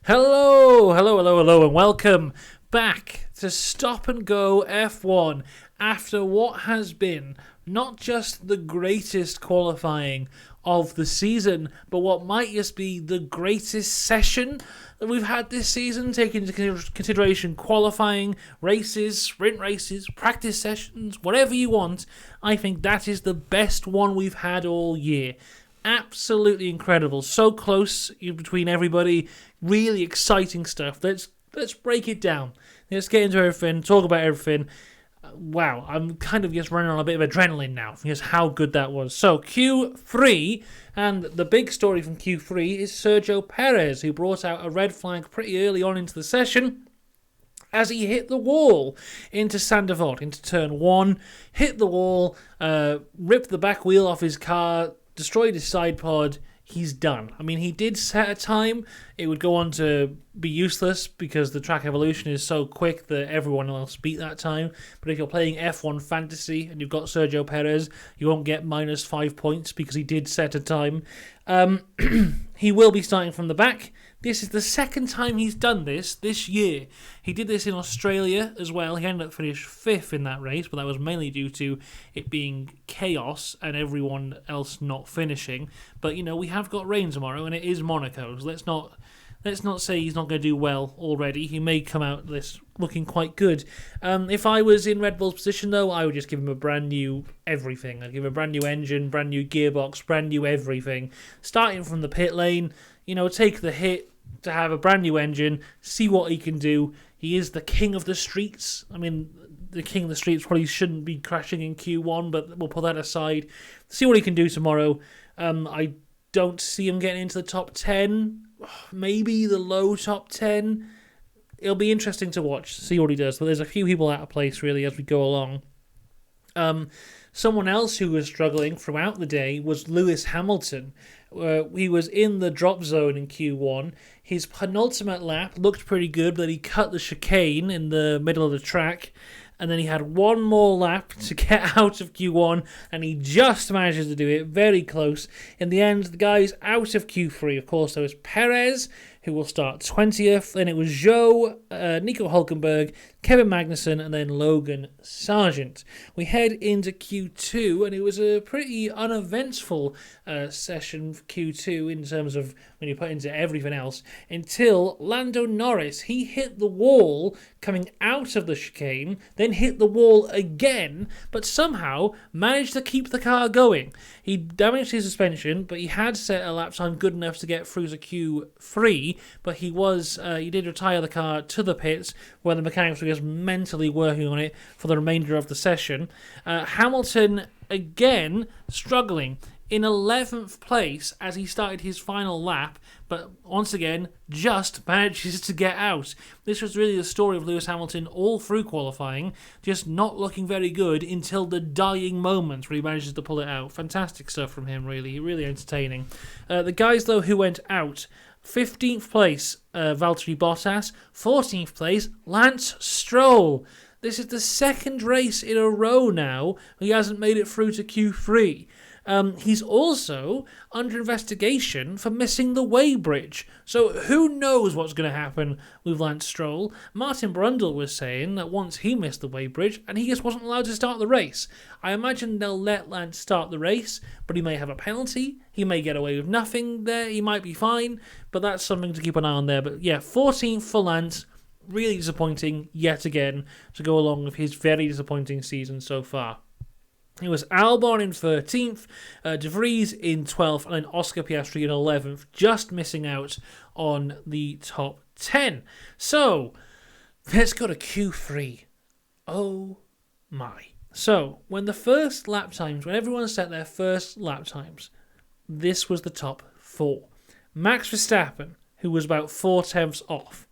Hello, and welcome back to Stop and Go F1 after what has been not just the greatest qualifying of the season, but what might just be the greatest session that we've had this season, taking into consideration qualifying, races, sprint races, practice sessions, whatever you want. I think that is the best one we've had all year. Absolutely incredible. So close between everybody. Really exciting stuff. Let's break it down. Let's get into everything, talk about everything. Wow, I'm kind of just running on a bit of adrenaline now because how good that was. So Q3, and the big story from Q3 is Sergio Perez, who brought out a red flag pretty early on into the session as he hit the wall into Sandevot, into turn 1, hit the wall, ripped the back wheel off his car, destroyed his side pod. He's done. I mean, he did set a time. It would go on to be useless because the track evolution is so quick that everyone else beat that time. But if you're playing F1 Fantasy and you've got Sergio Perez, you won't get minus 5 points because he did set a time. He will be starting from the back. This is the second time he's done this year. He did this in Australia as well. He ended up finishing 5th in that race, but that was mainly due to it being chaos and everyone else not finishing. But, you know, we have got rain tomorrow, and it is Monaco. So let's not say he's not going to do well already. He may come out this looking quite good. If I was in Red Bull's position, though, I would just give him a brand new everything. I'd give him a brand new engine, brand new gearbox, brand new everything. Starting from the pit lane, you know, take the hit to have a brand new engine, see what he can do. He is the king of the streets. I mean, the king of the streets probably shouldn't be crashing in Q1, but we'll put that aside. See what he can do tomorrow. I don't see him getting into the top 10, maybe the low top 10. It'll be interesting to watch, see what he does. But there's a few people out of place, really, as we go along. Someone else who was struggling throughout the day was Lewis Hamilton. He was in the drop zone in Q1. His penultimate lap looked pretty good, but he cut the chicane in the middle of the track. And then he had one more lap to get out of Q1, and he just manages to do it, very close. In the end, the guy's out of Q3. Of course, there was Perez, who will start 20th. Then it was Zhou, Nico Hülkenberg, Kevin Magnussen, and then Logan Sargent. We head into Q2, and it was a pretty uneventful session for Q2 in terms of when you put into everything else, until Lando Norris. He hit the wall coming out of the chicane, then hit the wall again, but somehow managed to keep the car going. He damaged his suspension, but he had set a lap time good enough to get through to Q3, but he did retire the car to the pits where the mechanics were just mentally working on it for the remainder of the session. Hamilton, again, struggling in 11th place as he started his final lap, but once again, just manages to get out. This was really the story of Lewis Hamilton all through qualifying, just not looking very good until the dying moment where he manages to pull it out. Fantastic stuff from him, really entertaining. The guys, though, who went out: 15th place, Valtteri Bottas. 14th place, Lance Stroll. This is the second race in a row now he hasn't made it through to Q3. He's also under investigation for missing the weighbridge. So who knows what's going to happen with Lance Stroll. Martin Brundle was saying that once he missed the weighbridge and he just wasn't allowed to start the race. I imagine they'll let Lance start the race, but he may have a penalty. He may get away with nothing there. He might be fine, but that's something to keep an eye on there. But yeah, 14th for Lance. Really disappointing yet again to go along with his very disappointing season so far. It was Albon in 13th, De Vries in 12th, and then Oscar Piastri in 11th, just missing out on the top 10. So, let's go to Q3. Oh my. So, when everyone set their first lap times, this was the top 4. Max Verstappen, who was about 4 tenths off.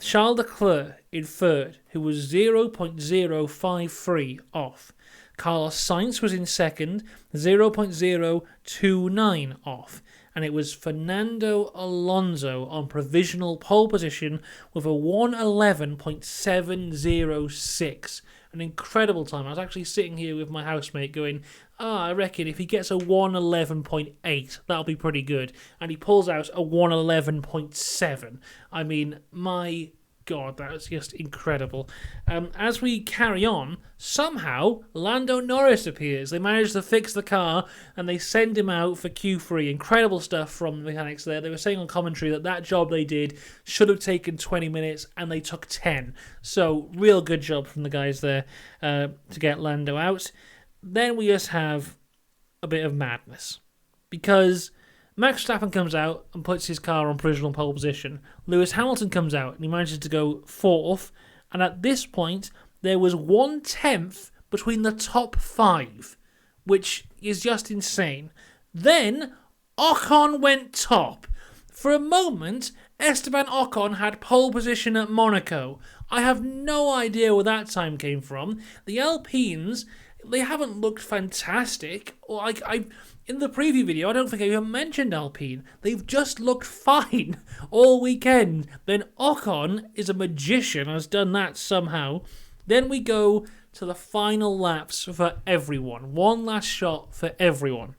Charles Leclerc in 3rd, who was 0.053 off. Carlos Sainz was in 2nd, 0.029 off. And it was Fernando Alonso on provisional pole position with a 111.706. An incredible time. I was actually sitting here with my housemate going, I reckon if he gets a 111.8, that'll be pretty good. And he pulls out a 111.7. I mean, my God, that's just incredible. As we carry on, somehow Lando Norris appears. They manage to fix the car and they send him out for Q3. Incredible stuff from the mechanics there. They were saying on commentary that job they did should have taken 20 minutes and they took 10. So real good job from the guys there to get Lando out. Then we just have a bit of madness because Max Verstappen comes out and puts his car on provisional pole position. Lewis Hamilton comes out and he manages to go 4th. And at this point, there was 1/10 between the top 5, which is just insane. Then Ocon went top. For a moment, Esteban Ocon had pole position at Monaco. I have no idea where that time came from. The Alpines, they haven't looked fantastic. Or in the preview video, I don't think I even mentioned Alpine. They've just looked fine all weekend. Then Ocon is a magician, has done that somehow. Then we go to the final laps for everyone. One last shot for everyone.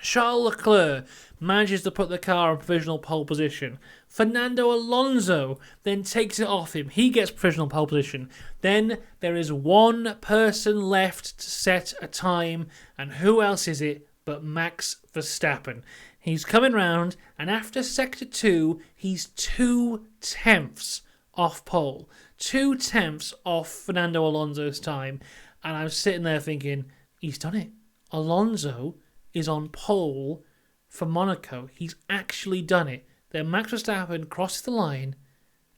Charles Leclerc manages to put the car on provisional pole position. Fernando Alonso then takes it off him. He gets provisional pole position. Then there is one person left to set a time. And who else is it but Max Verstappen? He's coming round, and after Sector 2, he's 2/10 off pole. 2/10 off Fernando Alonso's time. And I'm sitting there thinking, he's done it. Alonso is on pole for Monaco. He's actually done it. Then Max Verstappen crosses the line,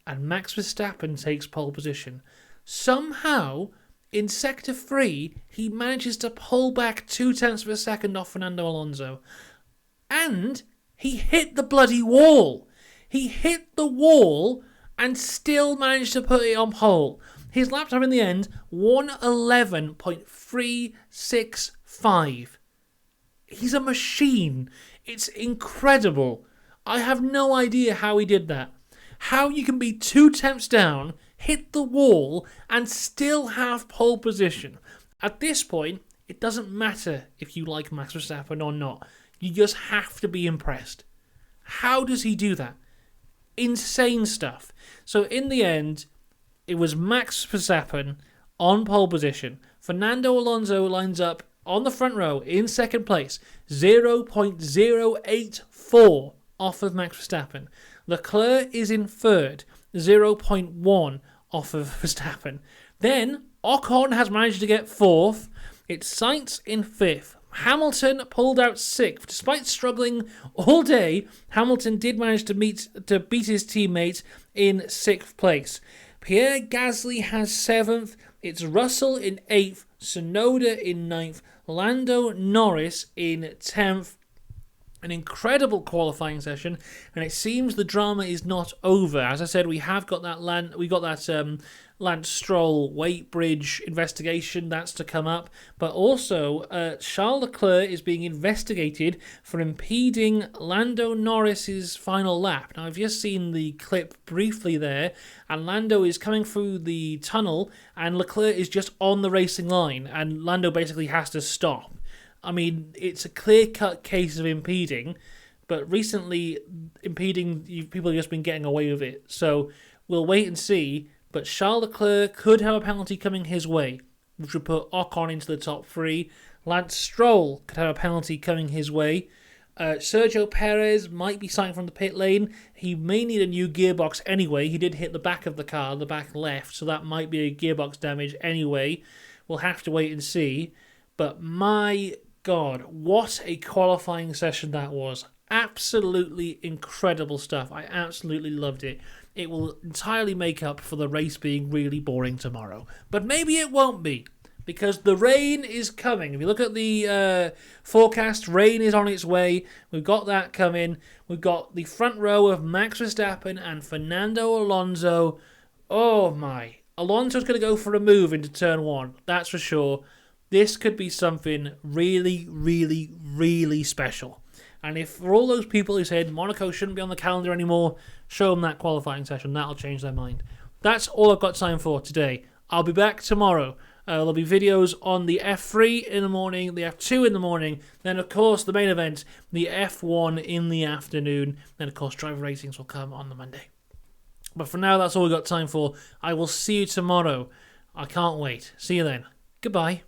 and Max Verstappen takes pole position. Somehow, in Sector 3, he manages to pull back 0.2 of a second off Fernando Alonso. And he hit the bloody wall. He hit the wall and still managed to put it on pole. His lap time in the end, 1:11.365. He's a machine. It's incredible. I have no idea how he did that. How you can be 0.2 down, hit the wall, and still have pole position. At this point, it doesn't matter if you like Max Verstappen or not. You just have to be impressed. How does he do that? Insane stuff. So in the end, it was Max Verstappen on pole position. Fernando Alonso lines up on the front row in second place, 0.084 off of Max Verstappen. Leclerc is in third, 0.1 off of Verstappen. Then Ocon has managed to get fourth. It's Sainz in fifth. Hamilton pulled out sixth. Despite struggling all day, Hamilton did manage to beat his teammate in sixth place. Pierre Gasly has seventh. It's Russell in eighth. Tsunoda in ninth. Lando Norris in 10th. An incredible qualifying session, and it seems the drama is not over. As I said, we have got that Lance Stroll weight bridge investigation that's to come up, but also Charles Leclerc is being investigated for impeding Lando Norris's final lap. Now, I've just seen the clip briefly there, and Lando is coming through the tunnel, and Leclerc is just on the racing line, and Lando basically has to stop. I mean, it's a clear-cut case of impeding, but recently impeding, people have just been getting away with it. So we'll wait and see, but Charles Leclerc could have a penalty coming his way, which would put Ocon into the top three. Lance Stroll could have a penalty coming his way. Sergio Perez might be sighting from the pit lane. He may need a new gearbox anyway. He did hit the back of the car, the back left, so that might be a gearbox damage anyway. We'll have to wait and see. But my God, what a qualifying session that was. Absolutely incredible stuff. I absolutely loved it. It will entirely make up for the race being really boring tomorrow. But maybe it won't be, because the rain is coming. If you look at the forecast, rain is on its way. We've got that coming. We've got the front row of Max Verstappen and Fernando Alonso. Oh my. Alonso's going to go for a move into turn one. That's for sure. This could be something really, really, really special. And if for all those people who said Monaco shouldn't be on the calendar anymore, show them that qualifying session. That'll change their mind. That's all I've got time for today. I'll be back tomorrow. There'll be videos on the F3 in the morning, the F2 in the morning, then of course the main event, the F1 in the afternoon, then of course driver ratings will come on the Monday. But for now, that's all we've got time for. I will see you tomorrow. I can't wait. See you then. Goodbye.